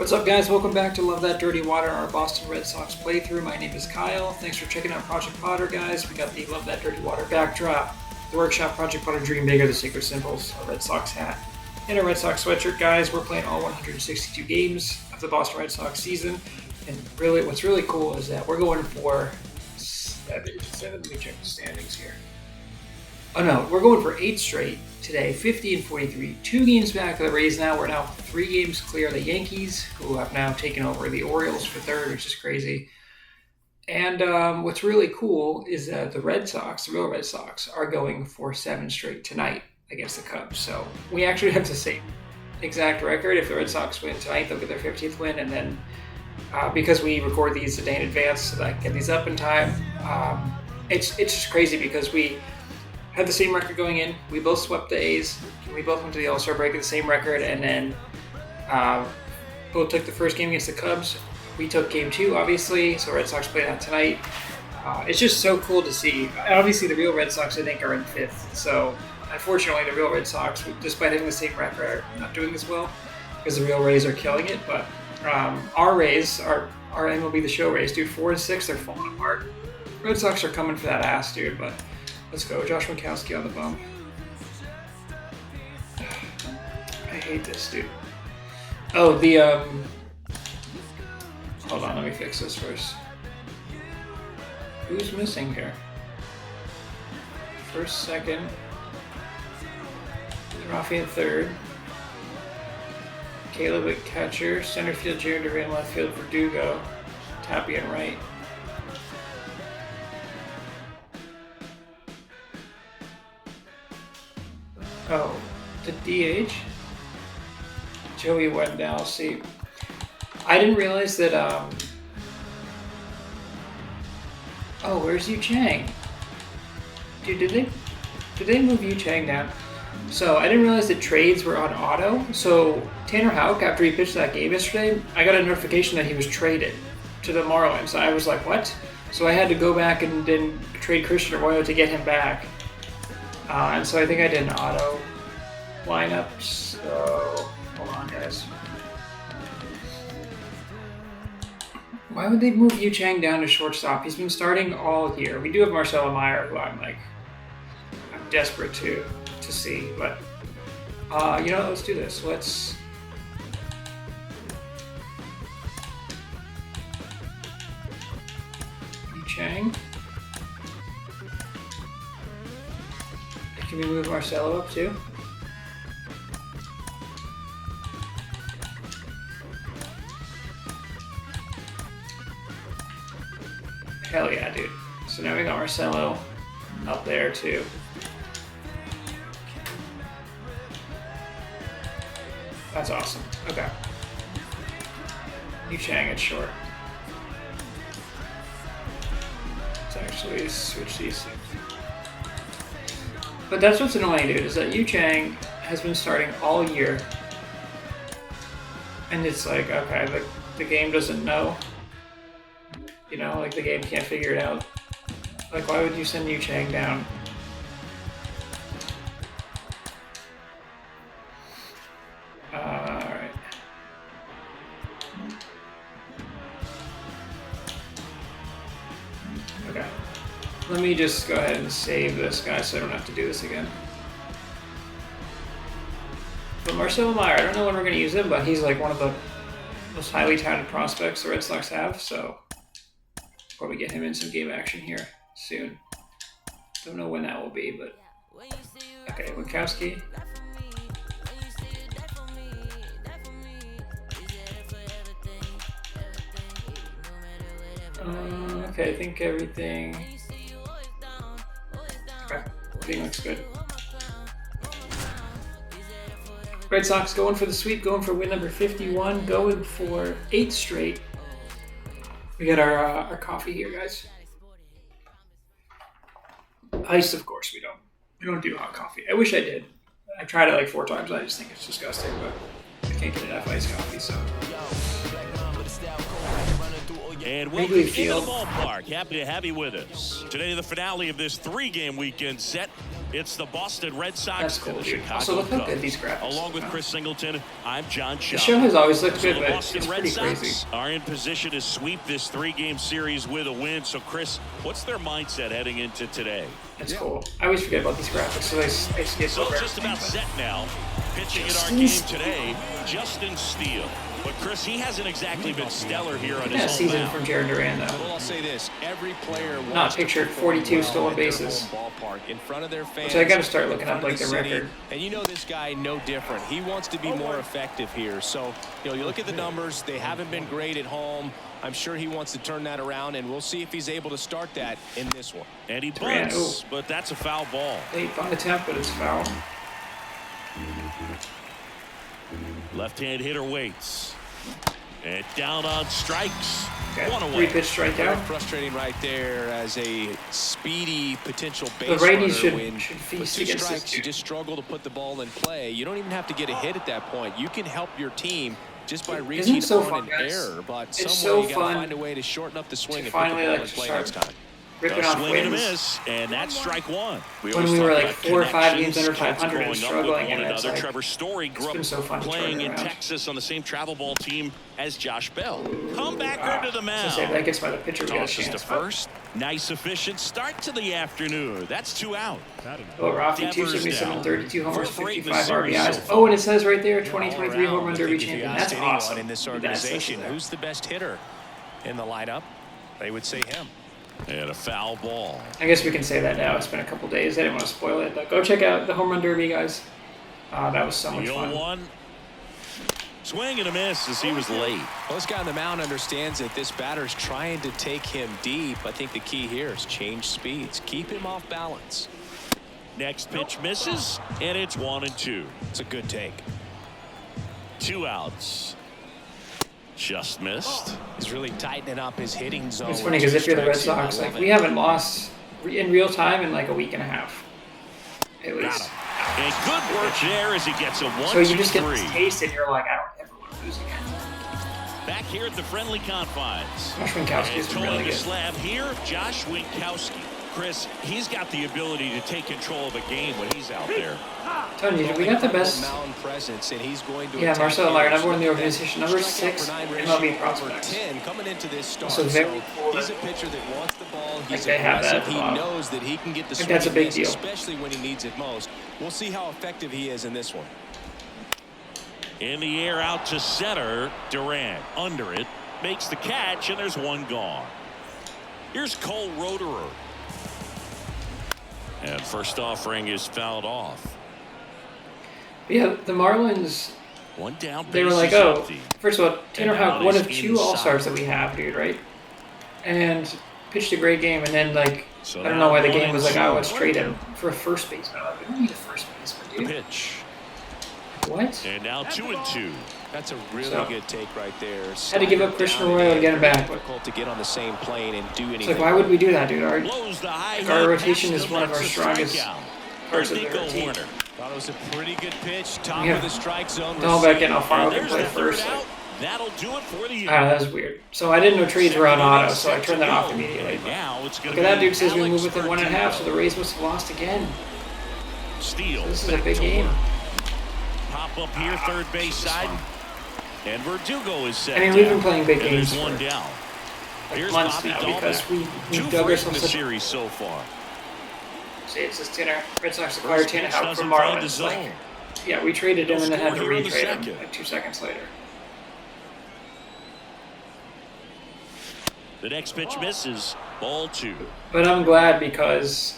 What's up, guys? Welcome back to Love That Dirty Water, our Boston Red Sox playthrough. My name is Kyle. Thanks for checking out Project Potter, guys. We got the Love That Dirty Water backdrop, the workshop Project Potter Dream Bigger, the Secret Symbols, a Red Sox hat, and a Red Sox sweatshirt, guys. We're playing all 162 games of the Boston Red Sox season, and really, what's really cool is that we're going for seven. Let me check the standings here. Oh no, we're going for 8 straight today, 50 and 43. 2 games back of the Rays now. We're now 3 games clear of the Yankees, who have now taken over the Orioles for third, which is crazy. And what's really cool is that the Red Sox, the real Red Sox, are going for 7 straight tonight against the Cubs. So we actually have the same exact record. If the Red Sox win tonight, they'll get their 15th win. And then because we record these a day in advance so that I can get these up in time, it's just crazy because we had the same record going in. We both swept the A's. We both went to the All-Star break with the same record, and then both took the first game against the Cubs. We took game 2, obviously, so Red Sox played that tonight. It's just so cool to see. Obviously, the real Red Sox, I think, are in 5th. So, unfortunately, the real Red Sox, despite having the same record, are not doing as well because the real Rays are killing it. But our Rays, our MLB The Show Rays, dude, 4 and 6, they're falling apart. Red Sox are coming for that ass, dude, but let's go. Josh Winkowski on the bump. I hate this, dude. Oh, hold on, let me fix this first. Who's missing here? First, second. Rafi in third. Caleb at catcher. Center field, Jared Duran. Left field, Verdugo. Tapia in right. Oh, the DH? Joey Wendell. See, I didn't realize that, oh, where's Yu Chang? Dude, did they move Yu Chang down? So, I didn't realize that trades were on auto. So, Tanner Houck, after he pitched that game yesterday, I got a notification that he was traded to the Marlins. I was like, what? So, I had to go back and then trade Christian Arroyo to get him back. And so I think I did an auto lineup, so hold on, guys. Why would they move Yu Chang down to shortstop? He's been starting all year. We do have Marcelo Meyer, who I'm desperate to see, but you know what, let's do this. Let's Yu Chang. Can we move Marcelo up too? Hell yeah, dude. So now we got Marcelo up there too. That's awesome. Okay. Yu Chang at short. Let's actually switch these things. But that's what's annoying, dude, is that Yu Chang has been starting all year. And it's like, okay, the game doesn't know. You know, like the game can't figure it out. Like, why would you send Yu Chang down? Alright. Okay. Let me just go ahead and save this guy so I don't have to do this again. But Marcelo Meyer, I don't know when we're going to use him, but he's like one of the most highly touted prospects the Red Sox have, so probably get him in some game action here soon. Don't know when that will be, but okay, Winkowski. Okay, I think everything. Okay, everything looks good. Red Sox going for the sweep, going for win number 51, going for 8 straight. We got our coffee here, guys. Iced, of course. We don't do hot coffee. I wish I did. I tried it like 4 times. I just think it's disgusting, but I can't get enough iced coffee, so. And welcome into the ballpark. Happy to have you with us. Today, the finale of this 3-game weekend set It's the Boston Red Sox That's cool, and the dude. Chicago Also, look how Cubs. good these graphics Along with are. Chris Singleton, I'm John Shaw. The show has always looked So good, the but Boston it's Red pretty Sox crazy. are in position to sweep this 3-game series with a win. So, Chris, what's their mindset heading into today? That's cool. I always forget about these graphics, so I skip So over just about everything, set now. Pitching in our Justin game Steele. today, Justin Steele. But Chris, he hasn't exactly been stellar here on but- Yeah, his home season mound. from Jared Duran, though. Well, I'll say this: every player Not wants to pictured, perform 42 well stolen at their bases. home ballpark, in front of their fans. Which I gotta start in looking front up, of like, the city. record. And you know this guy no different. He wants to be more effective here. So you look at the numbers; they haven't been great at home. I'm sure he wants to turn that around, and we'll see if he's able to start that in this one. And he Duran, bunts, but that's a foul ball. Late bunt attempt, but it's foul. Left-hand hitter waits. And down on strikes. Okay, One away. 3-pitch strikeout. Frustrating right there as a speedy potential base The righties runner should when feast with 2 against this strikes you dude. just struggle to put the ball in play. You don't even have to get a hit at that point. You can help your team just by reaching it so on fun, an guys? error, but It's somewhere so you gotta fun find a way to shorten up the swing to and put the finally, ball like, in play start next time. Ripping A off swing and a wins. miss, and that's strike one. When always we talk were, like, about 4 or 5 games connections, under kids 500 and growing up with struggling, one and it's another. like, Trevor Story grew up been so fun to playing turn in around. Texas on the same travel ball team as Josh Bell. Comebacker to the So mound. say that gets by the pitcher, we got a Tosses to chance. first. Nice, efficient start to the afternoon. That's 2 out. Oh, Rafi, Devers 277, down. 32 homers, Fourth rate in the 55 series RBIs. so Oh, and it says right there, All 2023 home around, run I derby think if you champion. asked That's anyone awesome. in this That's organization, there. who's the best hitter in the lineup, they would say him. And a foul ball. I guess we can say that now. It's been a couple days. I didn't want to spoil it, but go check out the home run derby, guys. That was so much The fun. 0-1. Swing and a miss as he was late. Well, this guy on the mound understands that this batter's trying to take him deep. I think the key here is change speeds. Keep him off balance. Next pitch misses, and it's 1-2. It's a good take. 2 outs. Just missed. He's really tightening up his hitting zone. It's funny because if you're the Red Strikes, Sox, I like love we it. haven't lost in real time in like a week and a half, at Got least. him. And good work there as he gets a 1-2-3. So you just get this taste, and you're like, I don't ever want to lose again. Back here at the friendly confines. Josh Winkowski And is towing really the good. slab here, Josh Winkowski. Chris, he's got the ability to take control of a game when he's out there. Telling you, we got the best. Mound presence, and he's going to Yeah, attack Marcelo Meyer, hitters. number one in the Look at that. organization, number Strikeout 6 per nine MLB ratio over prospects. 10 coming into this start. So very cool he's that- a pitcher that wants the ball. He's they have that aggressive. at the He bottom. knows that he can get the think swing that's a and big miss, deal. especially when he needs it most. We'll see how effective he is in this one. In the air out to center. Durant under it. Makes the catch, and there's one gone. Here's Cole Roederer. And first offering is fouled off. Yeah, the Marlins, One down. they were base like, is oh, empty. first of all, Tanner And now Houck, one he's of 2 inside. All-Stars that we have, dude, right? And pitched a great game, and then like, So I don't know why the now game was like, oh, let's 1-2. trade him for a first baseman. I'm like, we don't need a first baseman, The dude. pitch. What? And now 2-2. That's a really So- good take right there. Had to give up Christian Arroyo to get him back. Difficult to get on the same plane and do anything. It's like, why would we do that, dude? Our Blows the high Like, hit our rotation past is him. one of our That's a strongest strikeout. parts Here's of the Nico team. Horner. Thought it was a pretty good pitch. Top Yeah. of the strike zone. Dahlbeck and Alfaro And can there's play the third first. out. That'll do it for the I don't know, that was weird. So I didn't know trades were on auto, so I turned that off immediately. And now it's Look going at to that be dude says we Alex move within 1.5, so Verdugo. the Rays must have lost again. Steele. This is a back big to game. work. Pop up here, third base This is side. fun. And Verdugo is set I mean, we've down. been playing big And games there's one for, down. like Here's months Bobby now because Dahlbeck. we 2 dug for 8 in ourselves the such a... series so far. See, it says Tanner. Red Sox acquired First Tanner pitch Houck doesn't from find the Marlins. Like, zone. yeah, we traded him No and then had to score here in the retrade him second. like 2 seconds later. The next pitch misses. Ball 2. But I'm glad because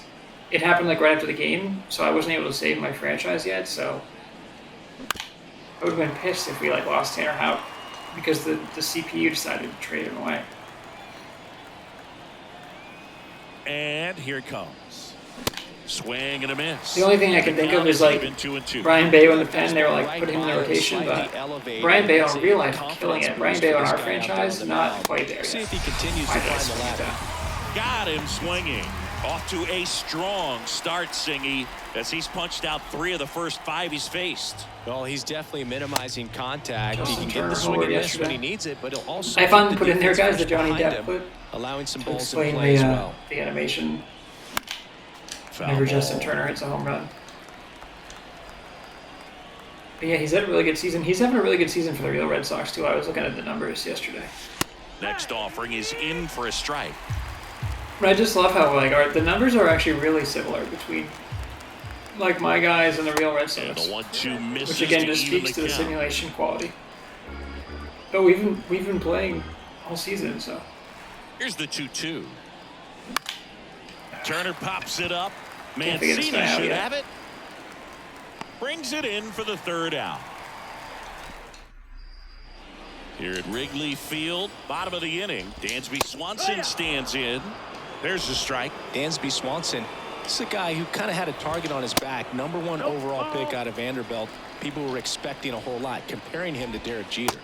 it happened like right after the game, so I wasn't able to save my franchise yet. So I would have been pissed if we like lost Tanner Houck because the CPU decided to trade him away. And here it comes. Swing and a miss. The only thing I can think of is like Even 2-2. Brian Bayo in the pen. They were like putting him in the rotation, but Brian Bayo in real life killing it. Brian Bayo in our franchise not quite there See yet. if he continues to Find climb us the with ladder. that. Got him swinging. Off to a strong start, Singy, as he's punched out 3 of the first 5 he's faced. Well, he's definitely minimizing contact. Justin He can get Turner the swing over and miss yesterday. when he needs it, but he'll also I keep finally the put in there, defense guys, the fresh Johnny behind Depp him, clip allowing some to balls in explain play as the well. animation. Whenever Justin Turner hits a home run. But yeah, he's had a really good season. He's having a really good season for the real Red Sox, too. I was looking at the numbers yesterday. Next offering is in for a strike. But I just love how the numbers are actually really similar between my guys and the real Red And Sox. the 1-2 misses Which again to just even speaks to the count. simulation quality. But we've been playing all season, so. Here's the 2-2. Turner pops it up. Can't figure this Mancini guy out should yet. have it. Brings it in for the third out. Here at Wrigley Field, bottom of the inning, Dansby Swanson stands in. There's the strike. Dansby Swanson, this is a guy who kind of had a target on his back. #1 overall pick out of Vanderbilt. People were expecting a whole lot, comparing him to Derek Jeter.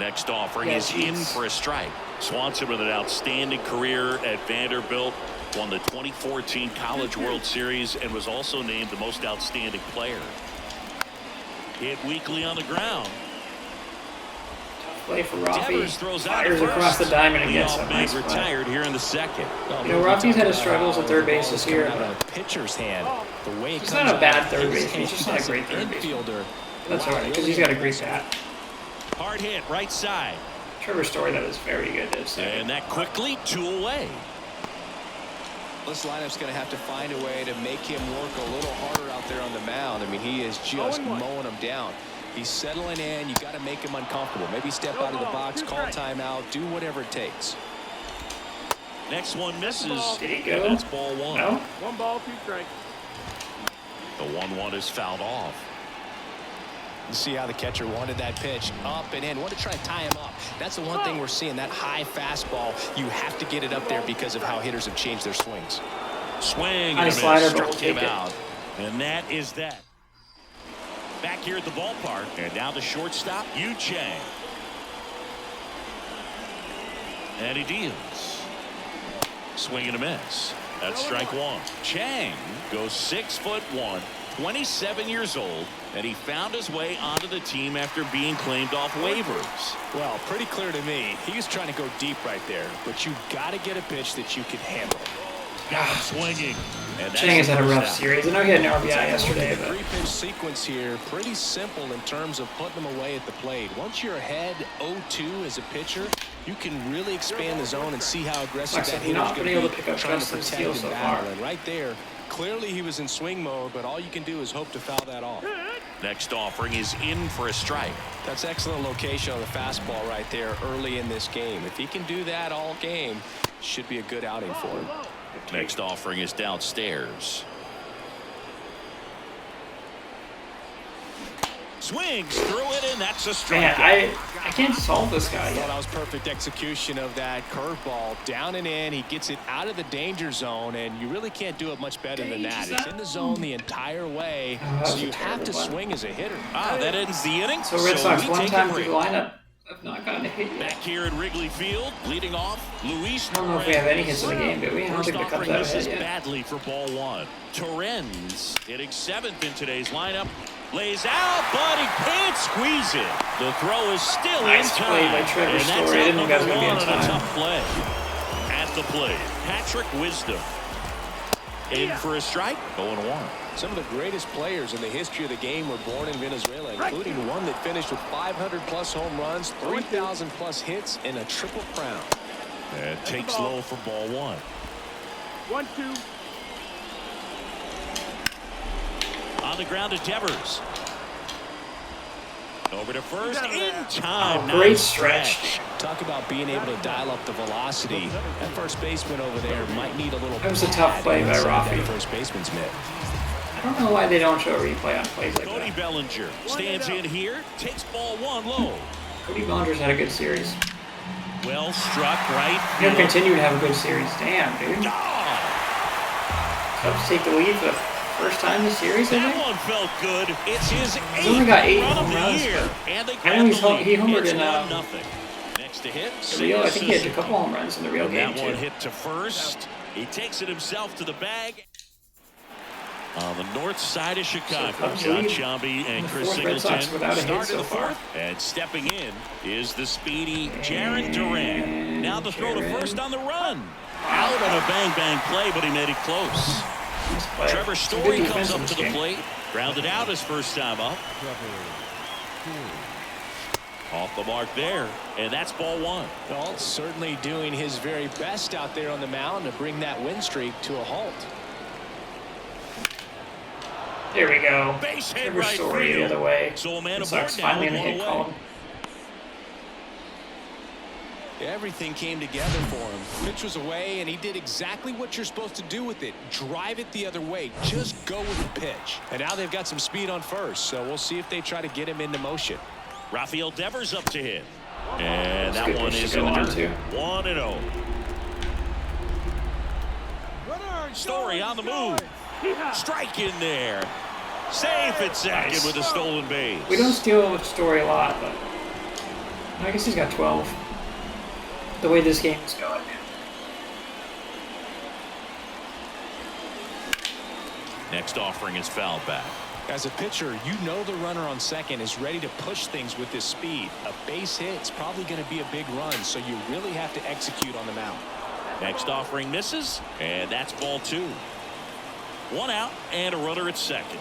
Next offering Yeah, is in jeez. for a strike. Swanson with an outstanding career at Vanderbilt. Won the 2014 College World Series and was also named the most outstanding player. Hit weakly on the ground. Play for Rafi. Devers throws out Fires at across the first. diamond and gets Leadoff a man nice play. retired here in the second. You know, Rafi's had his struggles at third base this year, Out but of pitcher's hand, the way it he's comes not a bad out, third his baseman. He's just not a as an great third baseman. infielder. That's Wow, alright, because really he's got a great impressive. bat. Hard hit right side. Trevor Story, that was very good. At second. And that quickly 2 away. This lineup's going to have to find a way to make him work a little harder out there on the mound. I mean, he is just mowing them down. He's settling in. You got to make him uncomfortable. Maybe step out of the box, call timeout, do whatever it takes. Next one misses. Did he And go? that's ball one. No? 1 ball, 2 strikes. The 1-1 is fouled off. You see how the catcher wanted that pitch up and in. Wanted to try to tie him up. That's the one thing we're seeing, that high fastball. You have to get it up there because of how hitters have changed their swings. Swing and Nice a slider, miss. but Struck we'll him take it. out. And that is that. Back here at the ballpark. And now the shortstop, Yu Chang. And he deals. Swing and a miss. That's strike one. Chang goes 6'1", 27 years old, and he found his way onto the team after being claimed off waivers. Well, pretty clear to me. He was trying to go deep right there, but you got to get a pitch that you can handle. Got him swinging. And that's Chang has had a the rough first out. series. I know he had an RBI yesterday, The but three-pitch sequence here, pretty simple in terms of putting them away at the plate. Once you're ahead 0-2 as a pitcher, you can really expand the zone and see how aggressive Like I that said, hitter's not going been to able be to pick up trying to Justin protect Steele and so battle. far. And right there, clearly he was in swing mode, but all you can do is hope to foul that off. Next offering is in for a strike. That's excellent location on the fastball right there early in this game. If he can do that all game, should be a good outing for him. Next offering is downstairs. Swings through it, and that's a man, strikeout. I can't solve this guy Well, yet. that was perfect execution of that curveball. Down and in, he gets it out of the danger zone, and you really can't do it much better than that. It's in the zone the entire way, Oh, that so was a you have to terrible one. swing as a hitter. That ends the inning. So Red Sox we one take time a through break. the lineup have not gotten a hit yet. Back here at Wrigley Field, leading off, Luis I don't know if we have any hits in the game, do we? I don't First think the Cubs offering have a misses hit yet. badly for ball one. Torrens hitting 7th in today's lineup. Lays out, but he can't squeeze it. The throw is still Nice in play time. by Trevor And that's Story. I out didn't think that was number gonna be in one on a time. tough play. At the plate, Patrick Wisdom. In for a strike, 0-1. Some of the greatest players in the history of the game were born in Venezuela, including one that finished with 500-plus home runs, 3,000-plus hits, and a triple crown. And takes low for ball one. 1-2. On the ground to Devers. Over to first in time. Oh, great Nice stretch. Talk about being able to dial up the velocity. That first baseman over there might need a little That was a tough pad play by inside Rafi. that first baseman's mitt. I don't know why they don't show a replay on plays like Cody that. Bellinger stands in here, takes ball one low. Cody Bellinger's had a good series. Well struck right. He'll field. continue to have a good series. Damn, dude. Ah, Cubs take the lead for the first time this series, I that think. one felt good. It's his He's only got 8 8th run of home the runs, year, but and they I know grab he's the lead. he homered It's in 1-0. Next to hit, the real. I think he had a Seiya couple home runs in the real Suzuki. game That one too. hit to first. He takes it himself to the bag. On the north side of Chicago, Cubs John lead. Sciambi and The Chris fourth Red Sox Singleton without a hit start so in the far. fourth. And stepping in is the speedy Jarren Duran. Now the throw to Jarren. first on the run. Out on a bang-bang play, but he made it close. Nice play. Trevor Some Story good comes defense in up this to the game. plate. Grounded out his first time up. Off the mark there, and that's ball one. Well, certainly doing his very best out there on the mound to bring that win streak to a halt. There we go. Base hit Trevor right Story the field. other way. So a man Red aboard Sox now finally in with the one hit away. column. Everything came together for him. Pitch was away, and he did exactly what you're supposed to do with it. Drive it the other way. Just go with the pitch. And now they've got some speed on first, so we'll see if they try to get him into motion. Rafael Devers up to hit. And That's a that good one pitch to is go in the on dirt. to. 1-0. Story on the move. Strike in there. Safe at second Nice. with a stolen base. We don't steal with Story a lot, but I guess he's got 12. The way this game is going. Next offering is fouled back. As a pitcher, you know the runner on second is ready to push things with his speed. A base hit's probably going to be a big run, so you really have to execute on the mound. Next offering misses, and that's ball two. One out and a runner at second.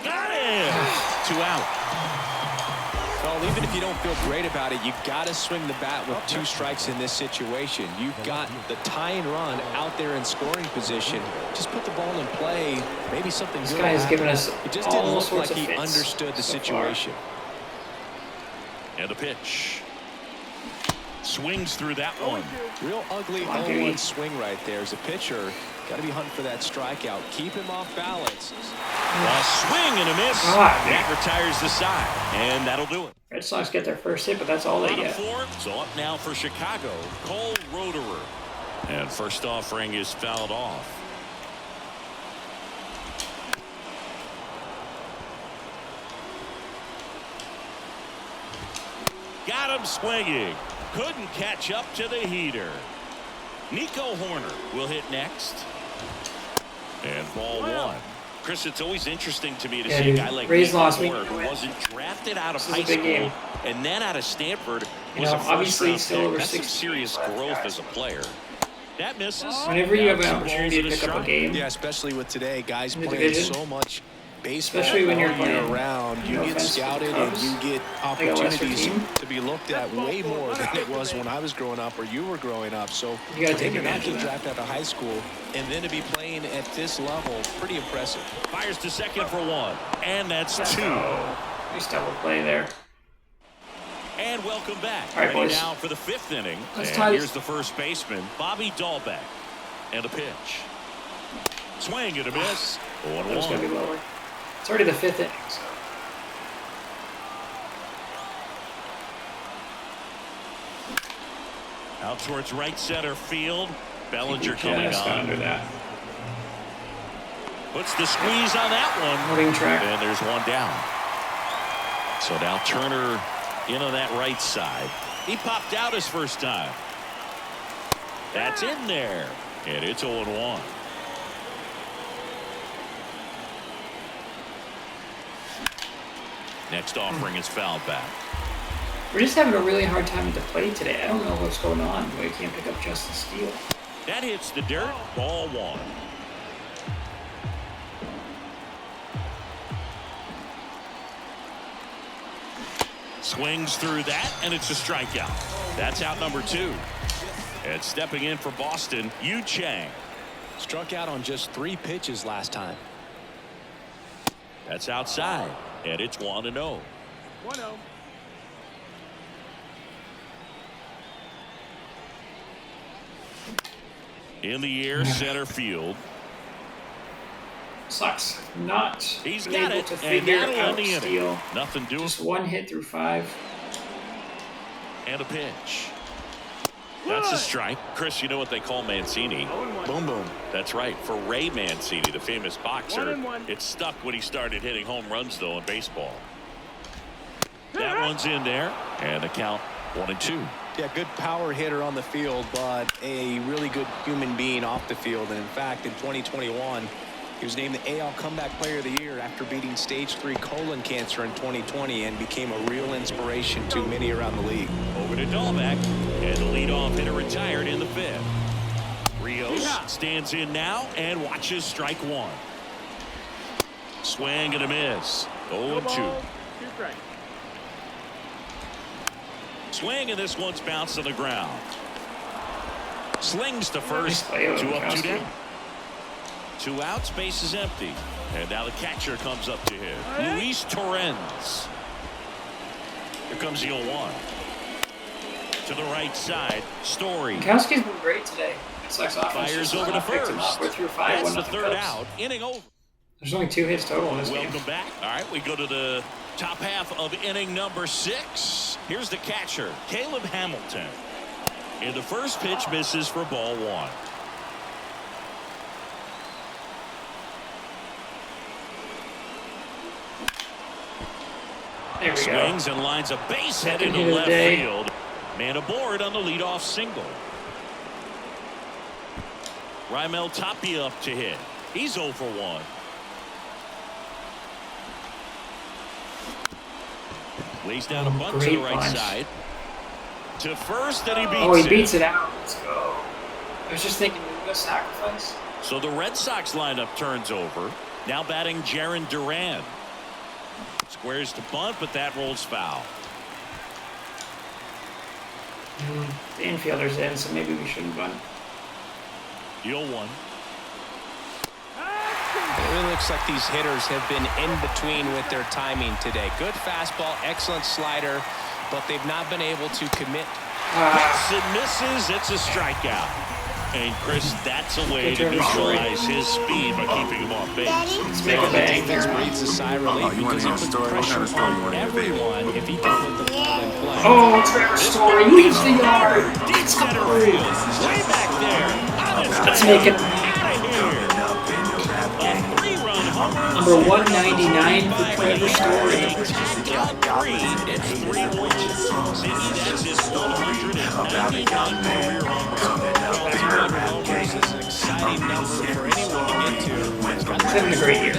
Got him! 2 out. Well, even if you don't feel great about it, you got to swing the bat with 2 strikes in this situation. You've got the tying run out there in scoring position. Just put the ball in play. Maybe something This good guy will has happen. given us It just didn't all look sorts like of he fits understood the so far. situation. And the pitch. Swings through that one. Real ugly Come on, 0-1 dude. swing right there. As a pitcher, got to be hunting for that strikeout. Keep him off balance. A swing and a miss. God. That retires the side, and that'll do it. Red Sox get their first hit, but that's all they Bottom get. 4, so up now for Chicago, Cole Roederer. And first offering is fouled off. Got him swinging. Couldn't catch up to the heater. Nico Horner will hit next. And ball one. Chris, it's always interesting to me to Yeah, see a dude. guy like Rays Nico lost me. Horner, who wasn't drafted out of This is a high big school game. and then out of Stanford You was know, a obviously first-round still pick. over That's some 60 serious left, growth guys. as a player. That misses. Whenever you have an Down 2 opportunity to balls and pick up a strike. game, Yeah, especially with today, guys In the playing division. so much baseball Especially when you're all year playing, round. You no get offense to the scouted and Cubs, you get like a lesser opportunities team. to be looked at way more than it was when I was growing up or you were growing up. So You gotta for take him to not advantage of get that. drafted out of high school and then to be playing at this level, pretty impressive. Fires to second for 1. And that's 2. nice double play there. And welcome back. All right, Ready boys. now for the 5th inning. Let's And tie this- here's the first baseman, Bobby Dahlbeck. And a pitch. Swing and a miss. That was going to be 1-1. lower. It's already the 5th inning, so. Out towards right center field. Bellinger We coming just got under on. that. Puts the squeeze on that one. Loading track. And there's one down. So now Turner in on that right side. He popped out his first time. That's in there. And it's 0-1. Next offering is fouled back. We're just having a really hard time at the plate today. I don't know what's going on. We can't pick up Justin Steele. That hits the dirt. Ball 1. Swings through that, and it's a strikeout. That's out number 2. And stepping in for Boston, Yu Chang. Struck out on just 3 pitches last time. That's outside, and it's 1-0. 1-0. In the air, center field. Sucks. Not He's been got able it, to and figure that'll out end the inning. Steele. Nothing doing. Just 1 hit through 5. And a pitch. That's a strike. Chris, you know what they call Mancini? 0-1. Boom, boom. That's right. For Ray Mancini, the famous boxer, 1-1. it stuck when he started hitting home runs, though, in baseball. That one's in there, and the count 1-2. Yeah, good power hitter on the field, but a really good human being off the field. And in fact, in 2021, he was named the AL Comeback Player of the Year after beating stage 3 colon cancer in 2020 and became a real inspiration to many around the league. Over to Dahlbeck, and the leadoff hitter retired in the 5th. stands in now and watches strike one. Swing and a miss. 0-2. 2 strikes. Swing, and this one's bounced on the ground. Slings to first. Nice play, 2 up, 2 Gronkowski. down. 2 outs, base is empty. And now the catcher comes up to him. Luis Torrens. Here comes the 0-1. To the right side, Story. Gronkowski's been great today. Red Sox offense Fires just over to not picked him up. first. We're through 5, That's 1 the third out. Inning over. There's only 2 hits total in this game. Welcome back. All right, we go to the top half of inning number 6. Here's the catcher, Caleb Hamilton. And the first pitch misses for ball 1. There we go. Swings and lines a base hit Second into hit of the left day. field. Man aboard on the leadoff single. Raimel Tapia up to hit. He's 0 for 1. Lays down a bunt to Great the right bunch. side. To first, and he beats Oh, he it. beats it out. Let's go. I was just thinking, maybe a sacrifice. So the Red Sox lineup turns over. Now batting Jarren Duran. Squares to bunt, but that rolls foul. The infielder's in, so maybe we shouldn't bunt. The 0-1. It really looks like these hitters have been in between with their timing today. Good fastball, excellent slider, but they've not been able to commit. Hits and misses. It's a strikeout. And Chris, that's a way to neutralize his speed by keeping him off base. Let's make a The bang defense here. breathes a sigh of relief because he puts pressure on everyone if he can put the ball in play. Oh, Trevor Story leaves the yard. Deep center field. Way back there. Let's make it A 3-run home run. number 199 for Trevor Story. It's 3-1. That's his 199 career home run. 200 homers is an exciting number for anyone to get to. He's having a great year.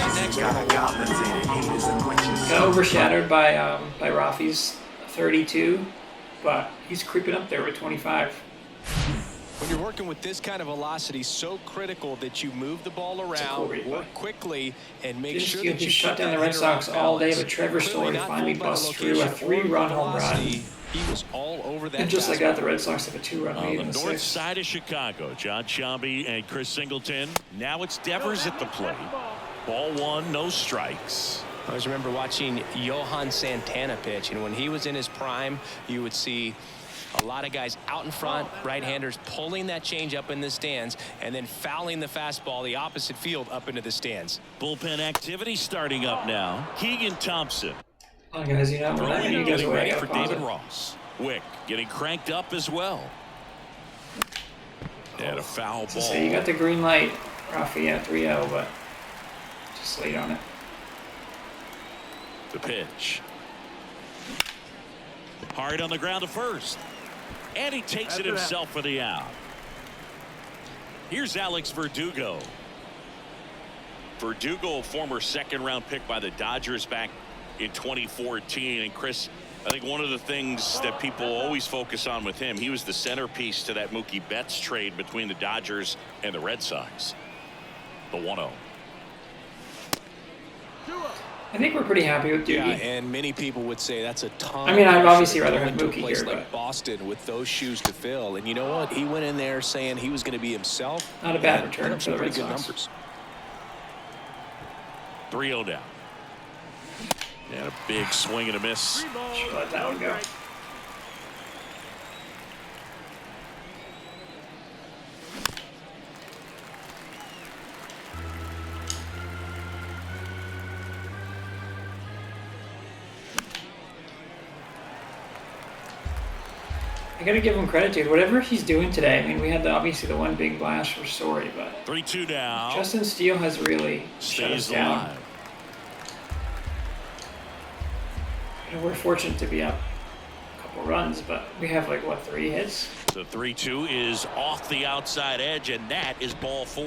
Got overshadowed by Rafi's 32, but he's creeping up there with 25. When you're working with this kind of velocity, so critical that you move the ball around, cool replay. work quickly, and make Didn't sure you that you just shut put down that the Red hitter on Sox all day, balance. but Trevor Clearly Story not finally fooled by the busts through a location or 3-run the home run. velocity. He was all over that. And just like fastball. that, the Red Sox have a 2-run On lead the in the north 6th. side of Chicago, John Sciambi and Chris Singleton. Now it's Devers at the plate. Ball 1, no strikes. I always remember watching Johan Santana pitch, and when he was in his prime, you would see a lot of guys out in front, right-handers pulling that change up in the stands and then fouling the fastball the opposite field up into the stands. Bullpen activity starting up now. Keegan Thompson Oh, guys, you know, when throwing you and guys getting away, ready I for gotta pause David it. Ross. Wick getting cranked up as well. And a foul So say you ball. got the green light, Rafi at 3-0, but just late on it. The pitch. Hard on the ground to first. And he takes it himself for the out. Here's Alex Verdugo. Verdugo, a former second-round pick by the Dodgers back in 2014. And Chris, I think one of the things that people always focus on with him, he was the centerpiece to that Mookie Betts trade between the Dodgers and the Red Sox. The 1-0. I think we're pretty happy with Yeah, Doogie. and many people would say that's a ton. I mean, I'd of obviously pressure rather have going to a Mookie place here, like but- Boston with those shoes to fill. And you know what? He went in there saying he was going to be himself. Not a bad and return put up for some the Red pretty good Sox. numbers. 3-0 down. And a big swing and a miss. Should let that one go. I gotta give him credit, dude. Whatever he's doing today, I mean, we had obviously the one big blast for Story, but 3-2 down. Justin Steele has really shut us Stays down. alive. You know, we're fortunate to be up a couple runs, but we have like, what, 3 hits? The 3-2 is off the outside edge, and that is ball 4.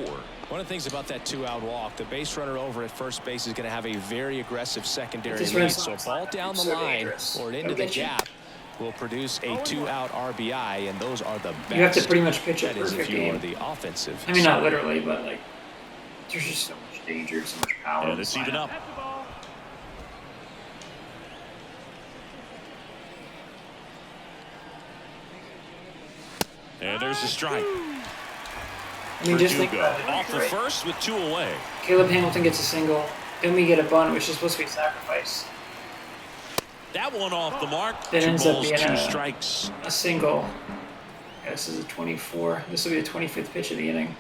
One of the things about that 2-out walk, the base runner over at first base is going to have a very aggressive secondary This lead. Red So Sox ball lineup down is the so line dangerous. or into They'll the get you. gap. will produce a 2-out RBI, and those are the best. You have to pretty much pitch a That is perfect if you are game. the offensive. I mean, not literally, but like, there's just so much danger, so much power. And it's even up. That's the ball. And there's a strike. I mean, just think Verdugo about it. off the Right? first with 2 away. Caleb Hamilton gets a single. Then we get a bunt, which is supposed to be a sacrifice. That one off the mark. That 2 ends up balls, being 2 a- strikes. A single. Yeah, this is a 24. This will be the 25th pitch of the inning.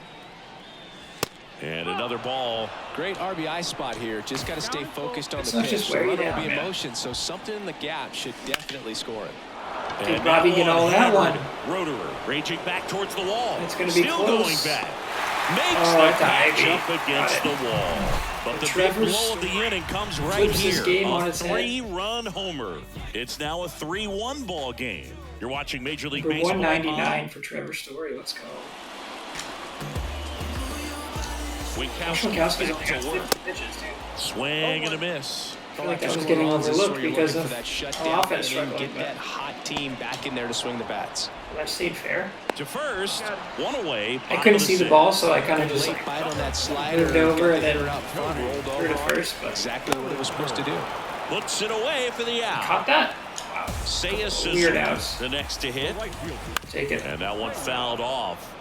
And another ball. Great RBI spot here. Just got to stay focused on It's the not pitch. just The wear you runner will down, be in man. motion, so something in the gap should definitely score it. Did And Bobby that get all that hammered. one? Roederer raging back towards the wall. It's gonna be Still close. going back. Makes Oh, the that's a catch Ivy. up against Got the wall. But the big Trevor's blow of the inning comes right flips this here. game on A its head. 3-run homer. It's now a 3-1 ball game. You're watching Major League For Baseball. 199 for Trevor Story. Let's go. Winkowski's Winkowski's back only to got work. 50 pitches, dude. Swing and a miss. I feel like that was getting overlooked because of our offense Get struggling. that But hot team back in there to swing the bats. that stayed fair. To first, 1 away. I bottom couldn't of the see the 6th. ball, so I kind of just Late like bite on that slider. moved over got and the then hitter out front, rolled threw to over. first, but Exactly what it was supposed to do. Puts it away for the out. caught that. Wow. Seiya Weird Suzuki, outs. the next to hit. Take it. And that one fouled off.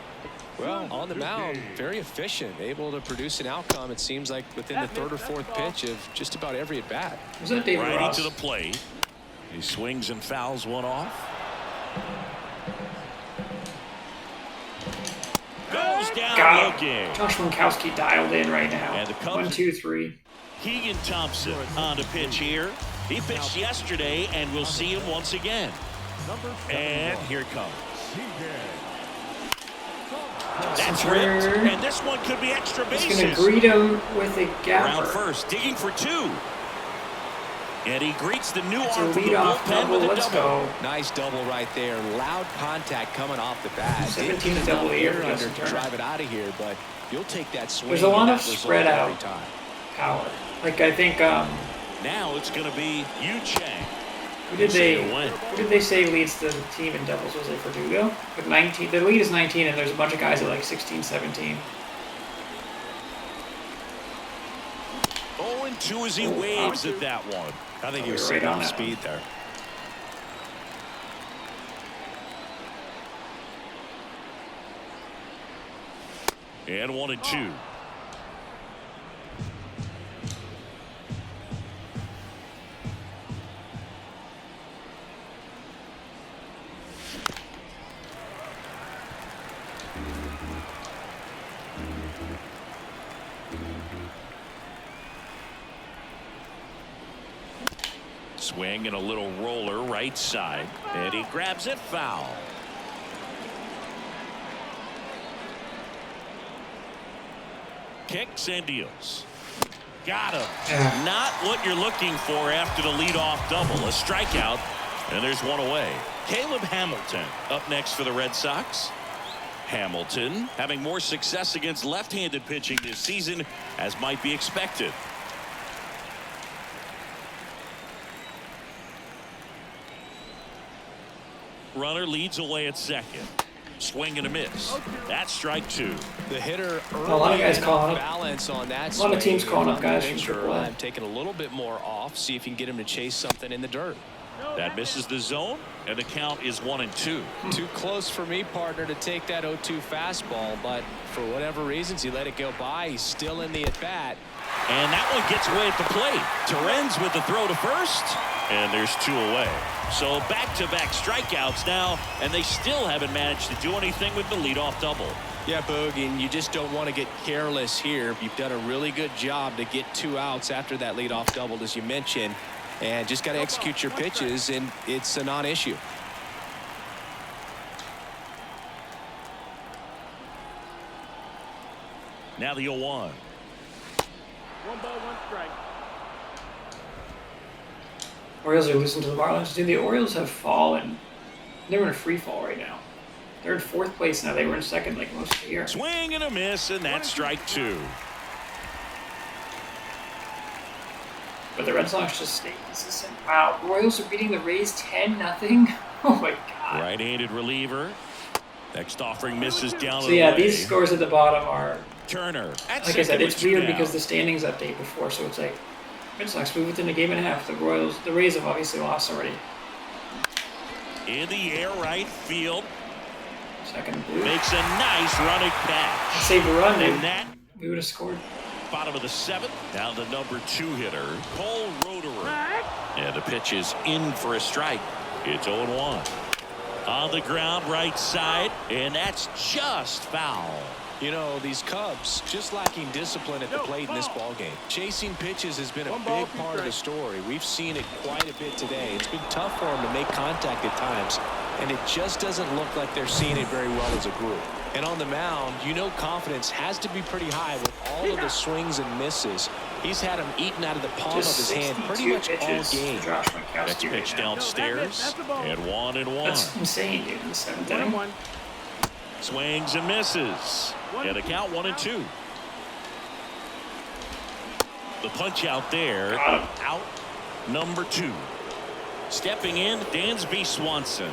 Well, on the mound, very efficient, able to produce an outcome, it seems like, within the 3rd or 4th pitch of just about every at-bat. Was that David Righty Ross? to the plate. He swings and fouls one off. Goes down Got him. looking. Josh Winkowski dialed in right now. And the Cubs- 1, 2, 3. Keegan Thompson on the pitch here. He pitched yesterday, and we'll see him once again. And here it comes. That's ripped, and this one could be extra He's bases. going to greet him with a Round gapper. first, digging for 2. And he greets the new It's a arm from the leadoff bullpen double. with a Let's double. go. Nice double right there. Loud contact coming off the bat. 17 Didn't double get here enough for air Justin under to Turner. drive it out of here, but you'll take that swing. There's a lot and of that result spread every out. time. Power. Like, I think, Now it's going to be Yu Chang. who did they Win. who did they say leads the team in doubles? Was it Verdugo? With 19. The lead is 19, and there's a bunch of guys at like 16, 17. 0-2 as he waves at that one. I think he Oh, was you're sitting right on on that speed there. And 1-2. Swing and a little roller right side. And he grabs it foul. Kicks and deals. Got him. Yeah. Not what you're looking for after the leadoff double. A strikeout. And there's one away. Caleb Hamilton up next for the Red Sox. Hamilton having more success against left-handed pitching this season, as might be expected. Runner leads away at second. Swing and a miss. That's strike 2. The hitter A lot of guys early calling up. balance on that. A lot of swing. teams calling up guys from Picture, AAA. taking a little bit more off. See if you can get him to chase something in the dirt. That misses the zone, and the count is 1-2. Too close for me, partner, to take that 0-2 fastball, but for whatever reasons, he let it go by. He's still in the at-bat. And that one gets away at the plate. Terens with the throw to first, and there's 2 away. So back-to-back strikeouts now, and they still haven't managed to do anything with the leadoff double. Yeah, Boog, and you just don't want to get careless here. You've done a really good job to get 2 outs after that leadoff double, as you mentioned, and just got to execute your pitches, and it's a non-issue. Now the 0-1. 1 ball, 1 strike. Orioles are losing to the Marlins. Dude, the Orioles have fallen. They're in a free fall right now. They're in 4th place now. They were in 2nd like most of the year. Swing and a miss, and that's strike 2. but the Red Sox just stay consistent. Wow, Royals are beating the Rays 10-0. Oh my god. Right-handed reliever. Next offering misses down So the yeah, way. these scores at the bottom are, Turner. like I said, it's weird because the standings update before, so it's like Red Sox move within a game and a half. The Rays have obviously lost already. In the air, right field. Second blue. Makes a nice running catch. Save the run, And dude. that We would have scored. bottom of the 7th. Now the number 2 hitter, Cole Roederer. And the pitch is in for a strike. It's 0-1. On the ground, right side, and that's just foul. You know, these Cubs just lacking discipline at the plate in this ballgame. Chasing pitches has been a big part of the story. We've seen it quite a bit today. It's been tough for them to make contact at times, and it just doesn't look like they're seeing it very well as a group. And on the mound, you know confidence has to be pretty high with all of the swings and misses. He's had them eaten out of the palm of his hand pretty much all game. Josh Winkowski Next pitch right now. downstairs, and 1-1. That's insane, dude. In the 7th inning. 1-1. Swings and misses. And a count 1-2. The punch out there. Out number 2. Stepping in, Dansby Swanson.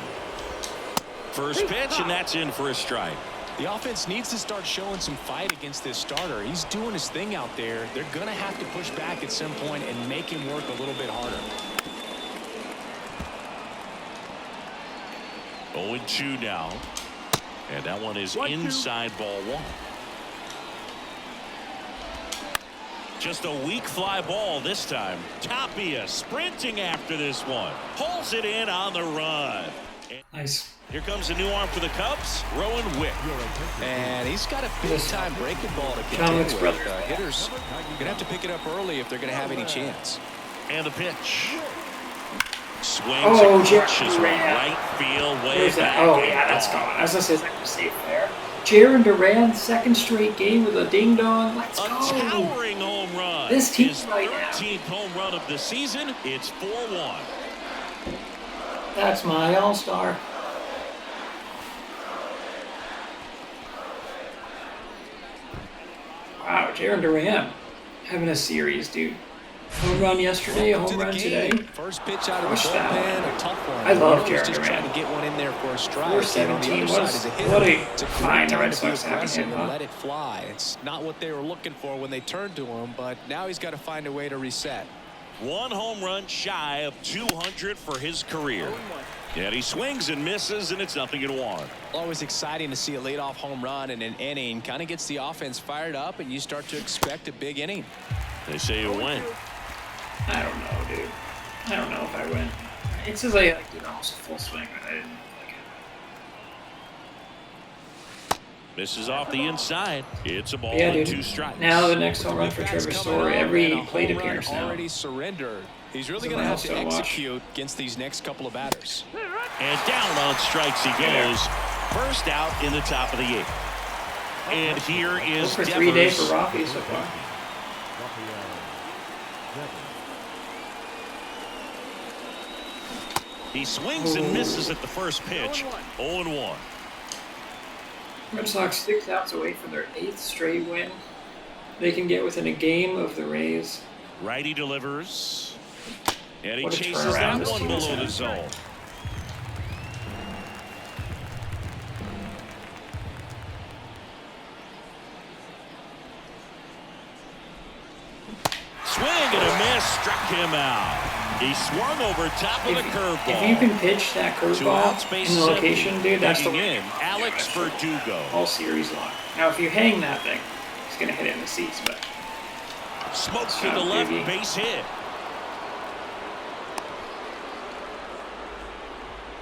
First pitch, and that's in for a strike. The offense needs to start showing some fight against this starter. He's doing his thing out there. They're going to have to push back at some point and make him work a little bit harder. 0-2 now. And that one is 1-2. inside ball 1. Just a weak fly ball this time. Tapia sprinting after this one. Pulls it in on the run. Nice. Here comes a new arm for the Cubs, Rowan Wick. And he's got a big-time breaking ball to John contend Wick's with. brother. Hitters going to have to pick it up early if they're going to have any chance. And the pitch. Swings Oh, and Jared punches from Duran. right field way Where's that? back. Oh, yeah, that's gone. I was going to say, is that going to safe there? Jaron Duran, second straight game with a ding-dong. Let's A go. towering home run. This team His right now. 13th home run of the season. It's 4-1. That's my all-star. Wow, Jaron Duran having a series, dude. Home run yesterday, a Welcome home to run the today. game. First pitch out of the Push that bullpen, one. a tough one. I love Royals Jaron just Duran. trying to get one in there for a strike. 417 And on the other was- side is a hitter. what a It's a great find the time Red to be Sox having aggressive him, and huh? let it fly. It's not what they were looking for when they turned to him, but now he's got to find a way to reset. One home run shy of 200 for his career. And he swings and misses, and it's 0-1. Always exciting to see a leadoff home run in an inning. Kind of gets the offense fired up, and you start to expect a big inning. They say you win. I don't know, dude. I don't know if I win. It says I did almost a full swing, but I didn't like it. Misses off the inside. It's a ball Yeah, and dude. 2 strikes. Now the next home run for Big bats Trevor coming Story. up, Every and a plate home run appearance now. already surrendered. He's really It's a going to have to milestone watch. execute against these next couple of batters. And down on strikes he goes. First out in the top of the 8th. And here is For 3 days Devers. for Rafi so far. He swings and misses at the first pitch. 0-1. Red Sox 6 outs away from their 8th straight win. They can get within a game of the Rays. Righty delivers. And he What a chases turnaround that this one team has below had. the zone. Swing and a miss, struck him out. He swung over top of the If you curveball. can pitch that 2 outs, curveball base in the 7. location, dude, that's the Digging way in, to go. Alex Yeah, Verdugo. all series long. Now, if you hang that thing, it's going to hit it in the seats, but Smokes to the Sound left, biggie. base hit.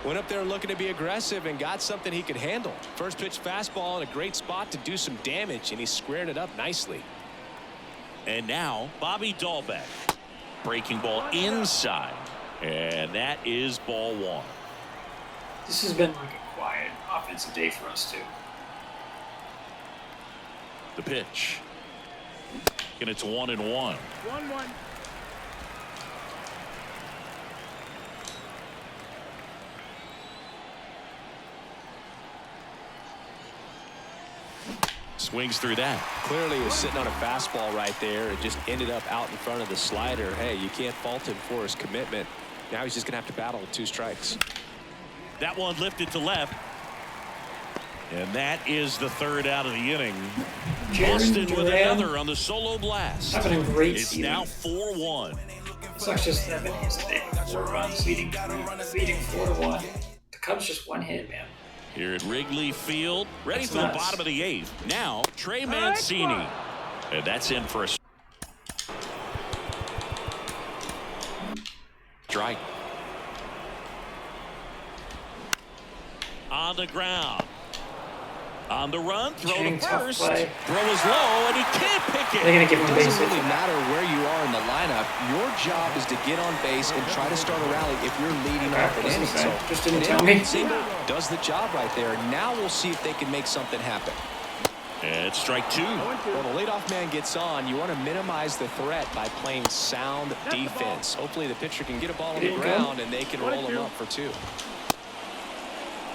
Went up there looking to be aggressive and got something he could handle. First pitch fastball in a great spot to do some damage, and he squared it up nicely. And now, Bobby Dahlbeck. Breaking ball inside. And that is ball 1. this has been like a quiet offensive day for us, too. The pitch. And it's 1-1. 1-1. Swings through that. Clearly he was sitting on a fastball right there. It just ended up out in front of the slider. Hey, you can't fault him for his commitment. Now he's just going to have to battle with 2 strikes. That one lifted to left. And that is the 3rd out of the inning. Boston with another on the solo blast. Having a great It's season. now 4-1. Sox just have been yesterday. 4 runs, leading 4-1. The Cubs just 1 hit, man. Here at Wrigley Field, ready That's for nuts. the bottom of the 8th. Now, Trey Mancini. And that's in for a strike. On the ground. On the run, throw to Chang, tough first. play. Throw is low, and he can't pick They're it. going to give It him a base doesn't hit. really matter where you are in the lineup. Your job is to get on base and try to start a rally if you're leading off an inning. So Just didn't an tell inning me. single does the job right there. Now we'll see if they can make something happen. And it's strike 2. When a leadoff man gets on, you want to minimize the threat by playing sound defense. Hopefully the pitcher can get a ball on the Didn't go. ground and they can roll him up for 2.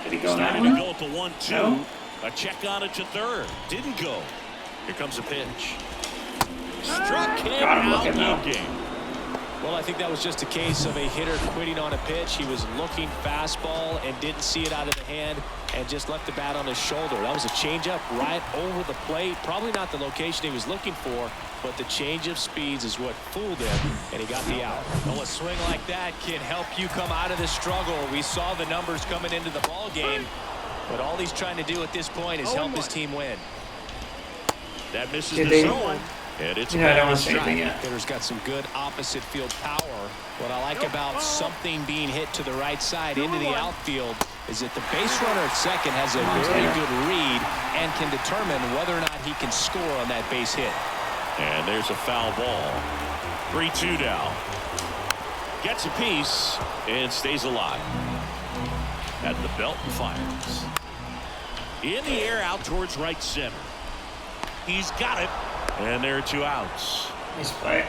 Did he go Starting 9? to go at the 1-2. No. A check on it to third. Didn't go. Here comes a pitch. Struck him Got him out looking now. looking. Well, I think that was just a case of a hitter quitting on a pitch. He was looking fastball and didn't see it out of the hand and just left the bat on his shoulder. That was a changeup right over the plate. Probably not the location he was looking for, but the change of speeds is what fooled him, and he got the out. Well, a swing like that can help you come out of the struggle. We saw the numbers coming into the ball game, but all he's trying to do at this point is help his team win. That misses Did the they- zone. And it's Yeah, I don't a want to say strike. anything yet. Hitter's got some good opposite field power. What I like about something being hit to the right side into the outfield is that the base runner at second has a very good read and can determine whether or not he can score on that base hit. And there's a foul ball. 3-2 now. Gets a piece and stays alive. At the belt and fires. In the air out towards right center. He's got it. And there are 2 outs. Nice play.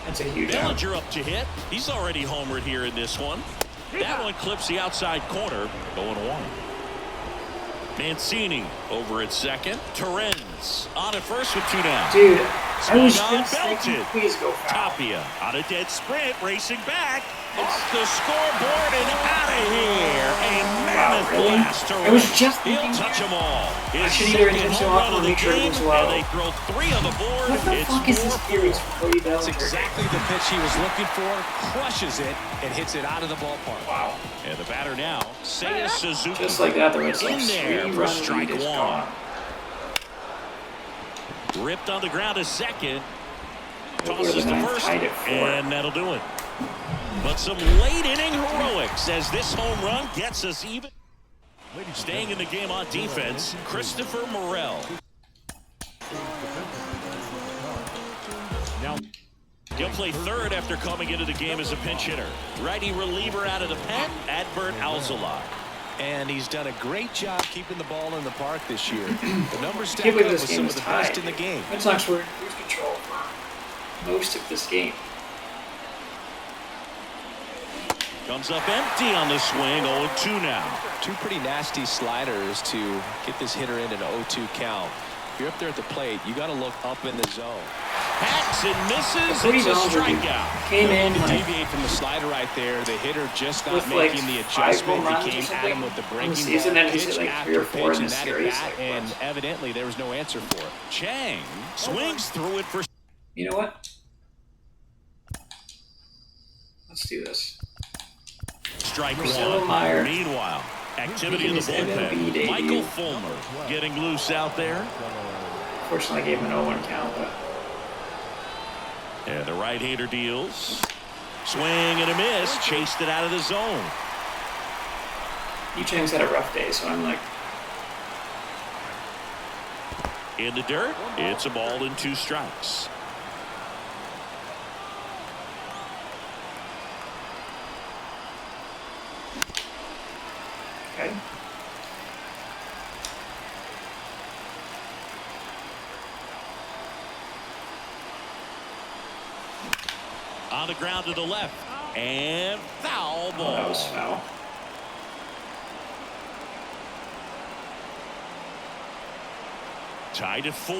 That's a huge out. Bellinger up to hit. He's already homered here in this one. That one clips the outside corner. 0-1. Mancini over at second. Torrens on at first with 2 down. Dude, I was Swung on, just thinking, belted. please go foul. Tapia on a dead sprint, racing back. Off the scoreboard and out of here. A mammoth really? blast to I was right. just He'll thinking touch that. them all. His should either second intentional home off run or of the make sure it game, was low. and they throw 3 on the board. What the It's fuck is this 4-4. series for Cody Bellinger? That's exactly the pitch he was looking for, crushes it, and hits it out of the ballpark. Wow. And the batter now, Seiya Suzuki. Just like that, the Red Sox In there for 3-run strike lead is 1. gone. Ripped on the ground to second. Over Tosses the to ninth, first, tied at 4. and that'll do it. But some late inning heroics as this home run gets us even. Staying in the game on defense, Christopher Morel. Now, he'll play third after coming into the game as a pinch hitter. Righty reliever out of the pen, Adbert Alzolay. And he's done a great job keeping the ball in the park this year. The numbers stack Can't up believe with this some game of is the tied. best in the game. Red Sox were in cruise control for most of this game. Comes up empty on the swing, 0-2 now. 2 pretty nasty sliders to get this hitter in an 0-2 count. If you're up there at the plate, you got to look up in the zone. Hacks and misses, Cody it's a Bellinger strikeout. came in To like, deviate from the slider right there, the hitter just not with like making the 5 adjustment. home runs He or came at something him with the in the breaking season, ball, and he's pitch hit like 3 after or 4 in pitch, and this that series. at bat, Like, and what? evidently there was no answer for it. Chang swings through it for You know what? Let's do this. strike Marcelo 1. Meyer. Meanwhile, activity in the Making his MLB bullpen. debut. Michael Fulmer getting loose out there. Fortunately, I gave him an 0-1 count, but And the right-hander deals. Swing and a miss. Chased it out of the zone. Yu Chang's had a rough day, so I'm like, In the dirt, it's a ball and 2 strikes. okay. On the ground to the left. And foul Oh, ball. that was foul. Tied at 4.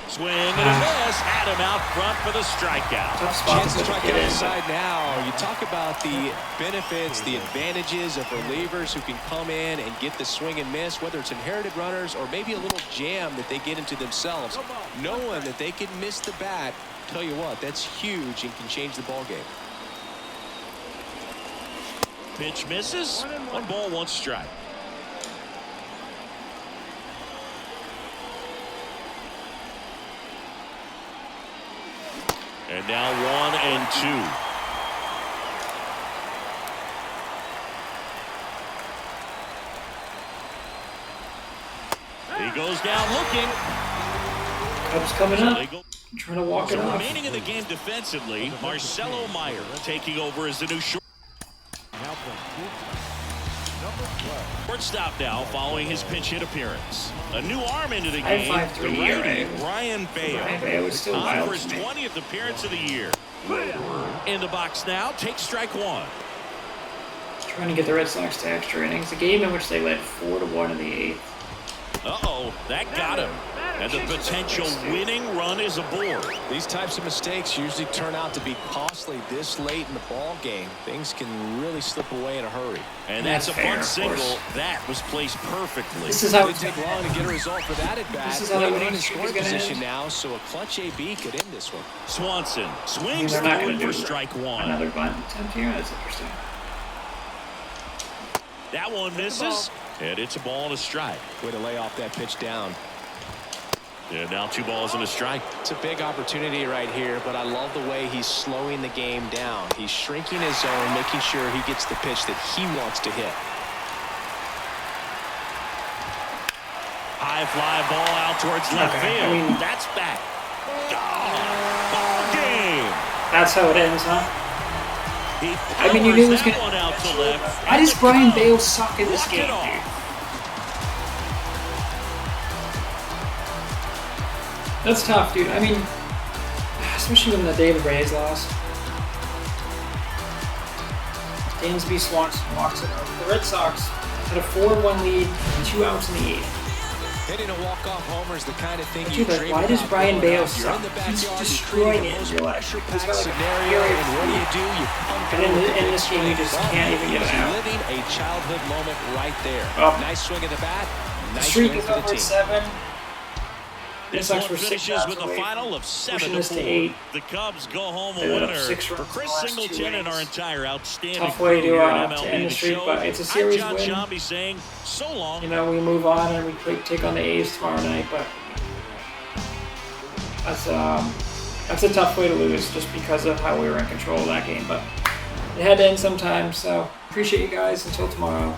Swing and a miss. Had him out front for the strikeout. Tough spot Chance to to strike get out in. inside now. You talk about the benefits, the advantages of relievers who can come in and get the swing and miss, whether it's inherited runners or maybe a little jam that they get into themselves. Knowing that they can miss the bat, tell you what, that's huge and can change the ball game. Pitch misses. 1 ball, 1 strike. And now 1 and 2. He goes down looking. Cubs coming So up. they go. Trying to walk it So off. remaining in the game defensively, Marcelo Meyer taking over as the new shortstop now following his pinch hit appearance. A new arm into the I game. have 5.3 The righty, ERA. Brian Brian Bayo. Bayo is still On wild for his to me. 20th appearance of the year. In the box now, takes strike 1. Trying to get the Red Sox to extra innings. A game in which they led 4-1 in the 8th. Uh-oh, that got him. And the potential winning run is aboard. These types of mistakes usually turn out to be costly this late in the ball game. Things can really slip away in a hurry. And that's a That's fair, bunt of single. course. That was placed perfectly. This is how Didn't take long to get a result for that at bat. This is how the Runner winning in streak scoring is gonna position end. now, so a clutch AB could end this one. Swanson swings They're not through going it to for do strike 1. another bunt attempt here. That's interesting. That one misses. And it's a ball and a strike. Way to lay off that pitch down. And now 2 balls and a strike. It's a big opportunity right here, but I love the way he's slowing the game down. He's shrinking his zone, making sure he gets the pitch that he wants to hit. High fly ball out towards left Okay, field. I mean- That's back. Ball game. That's how it ends, huh? He I mean, you knew it was powers that gonna- one out to left. Why does Brian Bale suck in this Walk it game, off. dude? That's tough, dude. I mean, especially when the David Rays lost. Dansby Swanson walks it over. The Red Sox had a 4-1 lead, 2 outs in the 8th. Hitting a walk-off homer is the kind of thing But you dude, like, dream why does about Brian going Bale out. You're in the suck? He's backyard, destroying you're it in creating real the life. most He's got pressure-packed like a scenario, very and what do? You pump And it with in a this game, you big just swing. can't even get it He's out. living a childhood moment right there. Oh. Nice swing at the bat. The Nice streak win is for the over at team. 7. This Red one Sox were 6 finishes outs with a away final from of pushing 7-4. this to 8. The Cubs go home a They let up winner. 6 For runs Chris in the last 2 Singleton and our innings. entire outstanding Tough way crew to, here at to MLB end the The streak, Show, but it's a I'm series John win. Sciambi saying so long. You know, we move on and we take on the A's tomorrow night, but that's a tough way to lose just because of how we were in control of that game. But it had to end sometime, so appreciate you guys. Until tomorrow.